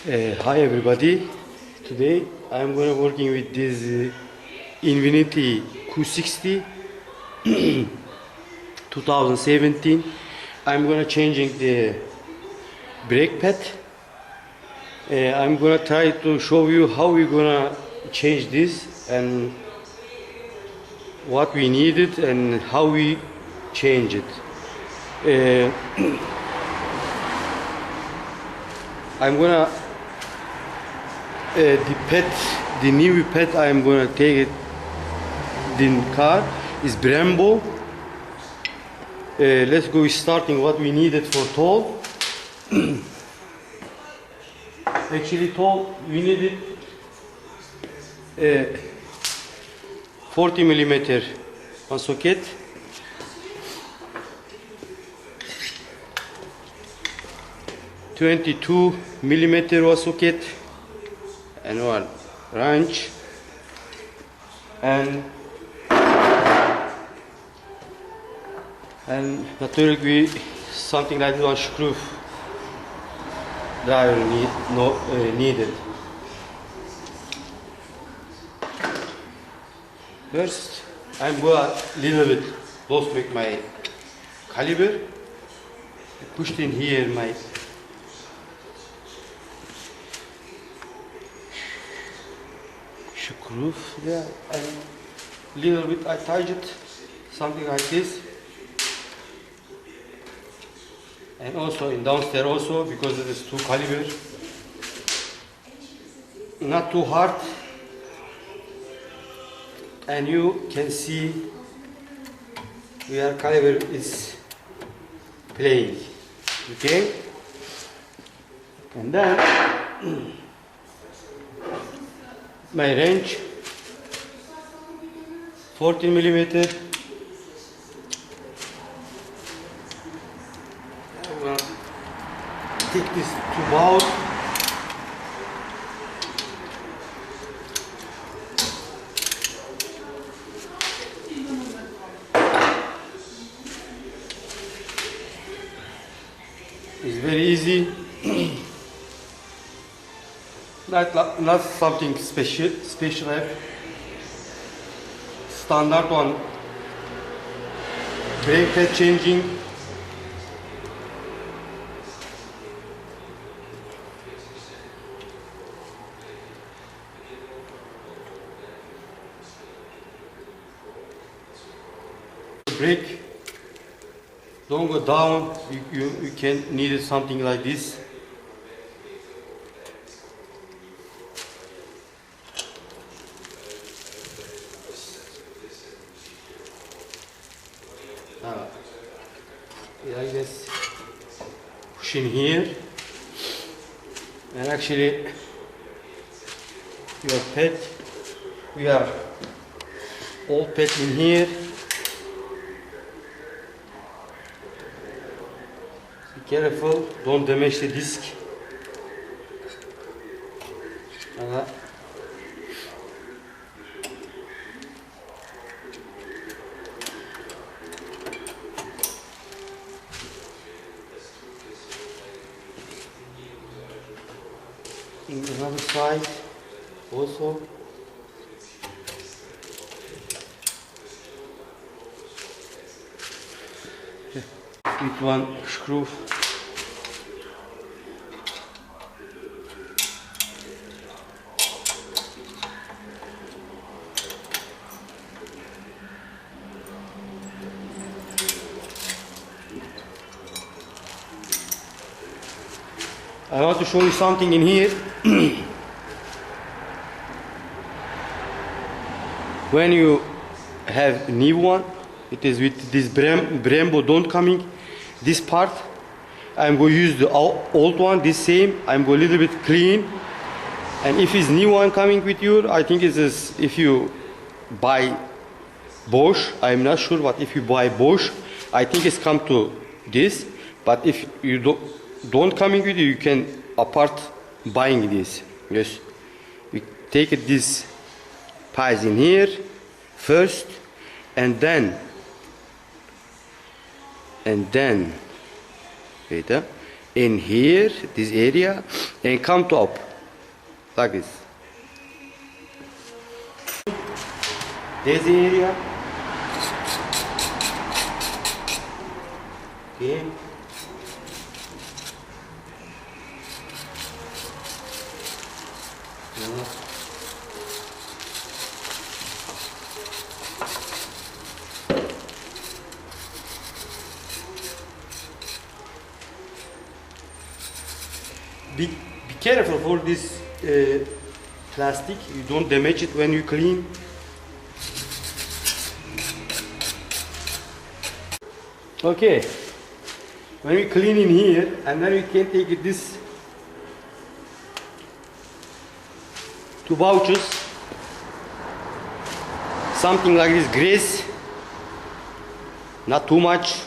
Hi everybody. Today I'm gonna working with this Infiniti Q60 2017. I'm gonna changing the brake pad. I'm gonna try to show you how we're gonna change this and what we needed and how we change it. Uh, I'm gonna the new pet I'm gonna take it in car is Brembo. Let's go starting what we needed for toll. Actually toll we needed 40 millimeter one socket, .22 millimeter one socket and one wrench and naturally something like one screw driver needed. First I'm going a little bit loose with my caliper. I pushed in here my screw there and little bit I tied it something like this, and also in downstairs also because it is 2 caliber, not too hard, and you can see where caliber is playing. Okay, and then my wrench 14 millimeter. I'm gonna take this tube out. It's very easy. Not something special. Standard one. Brake pad changing. Brake. Don't go down. You can need something like this. Like this, push in here, and actually your pet, we have all pet in here. Be careful, don't damage the disc. In another side also. With one screw. I want to show you something in here. When you have new one, it is with this Brembo don't coming. This part, I'm going to use the old one, this same. I'm going a little bit clean. And if it's new one coming with you, I think it is if you buy Bosch, I'm not sure, but if you buy Bosch, I think it's come to this. But if you don't coming with you can apart buying this. Yes, we take it this pies in here first, and then wait, in here, this area, and come to up, like this. There's the area. Okay. Be careful for this plastic, you don't damage it when you clean. Okay, when we clean in here, and then we can take it this two pouches, something like this grease, not too much.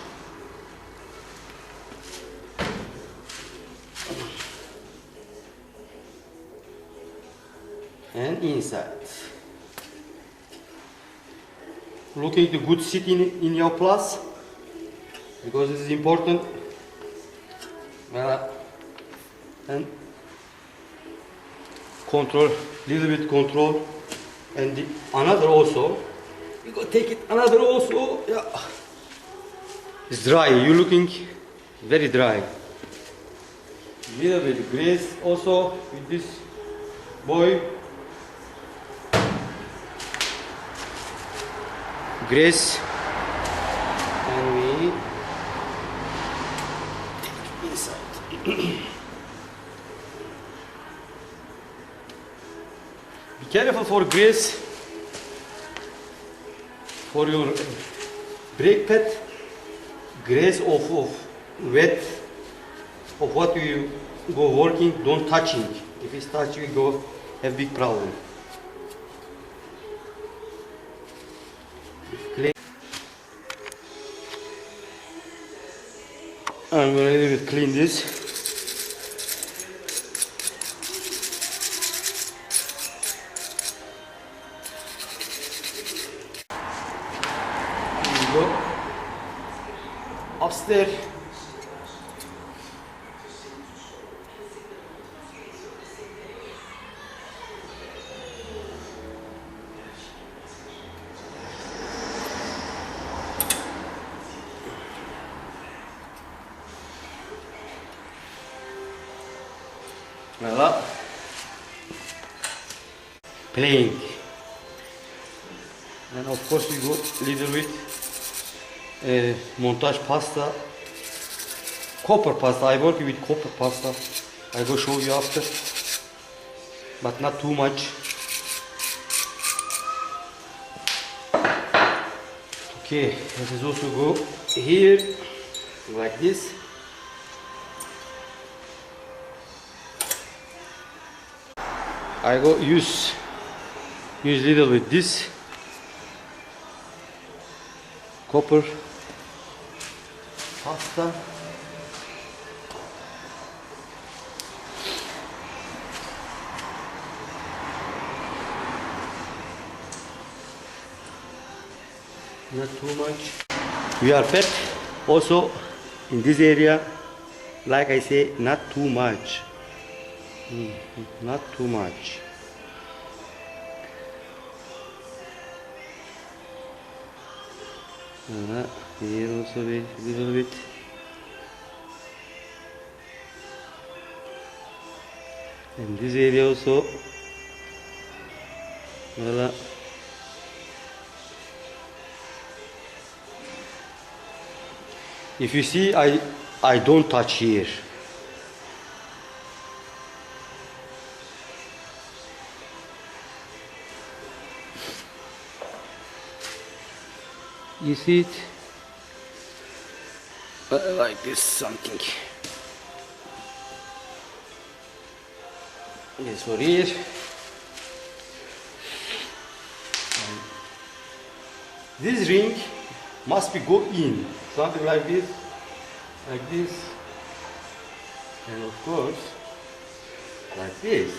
And inside, looking to good sit in your plus, because this is important. And control, little bit control, and the another also. You go take it another also. Yeah, it's dry. You looking very dry. Little bit grease also with this boy. Grease, and we inside. Be careful for grease for your brake pad. Grease of wet of what you go working. Don't touching. If it's touching, you go have big problem. I'm going to a little bit clean this. Here we go. Upstairs. Voilà. Playing. And of course we go a little bit montage pasta, copper pasta. I work with copper pasta. I go show you after, but not too much. Okay, let us also go here like this. I go use little bit this copper pasta. Not too much. We are fed also in this area, like I say, not too much. Not too much. Here also a little bit. In this area also. Voila. If you see, I don't touch here. You see it? Like this something. This for here. And this ring must be go in. Something like this. Like this. And of course, like this.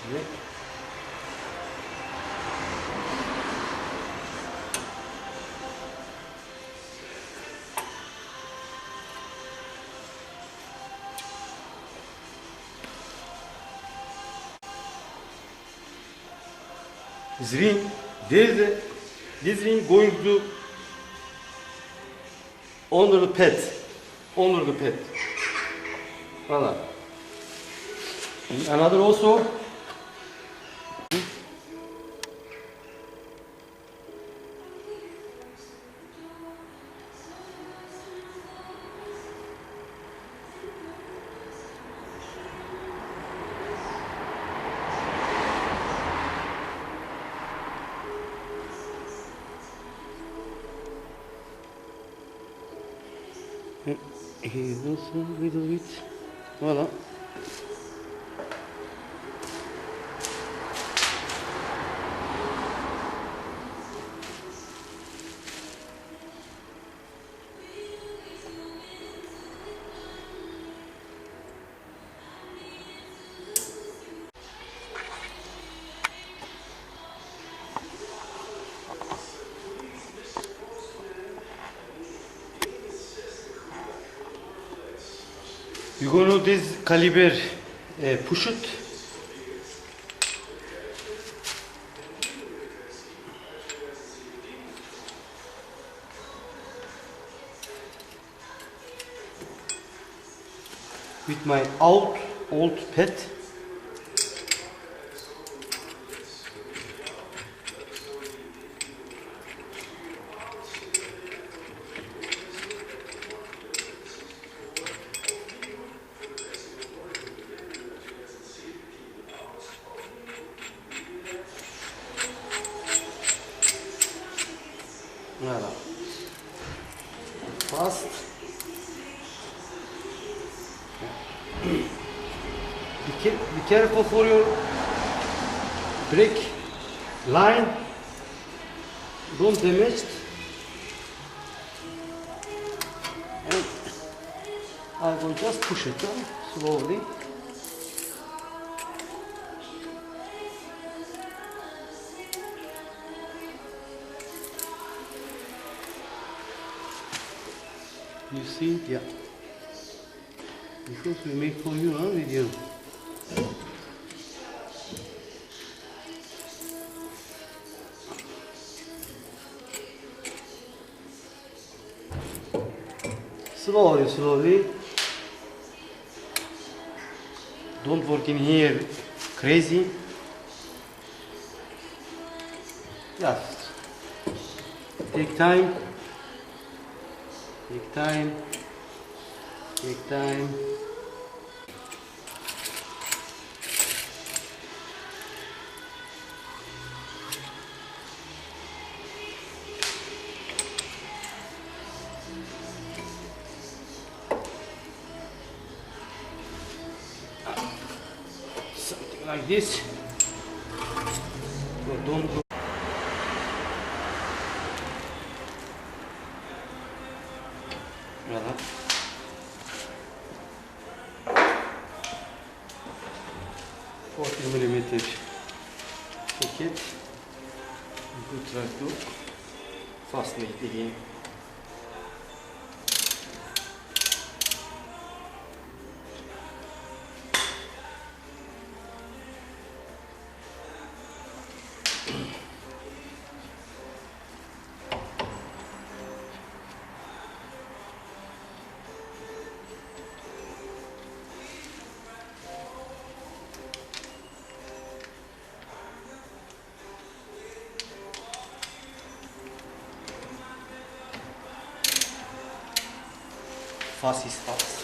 Okay. This ring, this ring going to under the pad. Under the pad. Voila. And another also. Here also a little bit. Voila. You're gonna do this caliber push it. With my old pad. Voilà. Fast. Be careful for your brake line. Don't damage it. And I will just push it down slowly. You see? Yeah. Because we make for you a video. Slowly. Don't work in here crazy. Just take time. Take time. Something like this. But don't go. Voilà. Mm socket. You try to fasten it again. Fast is fast.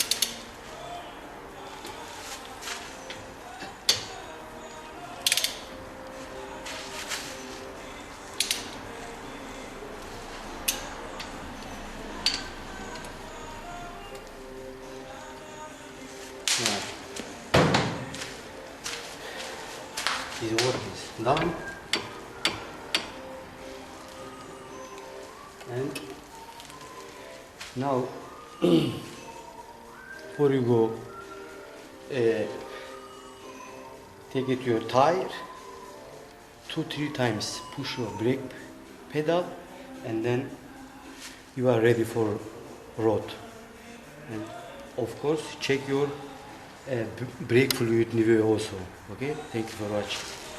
His work is done, and now before you go take it to your tire 2-3 times, push your brake pedal, and then you are ready for road. And of course check your brake fluid level also. Okay, thank you for watching.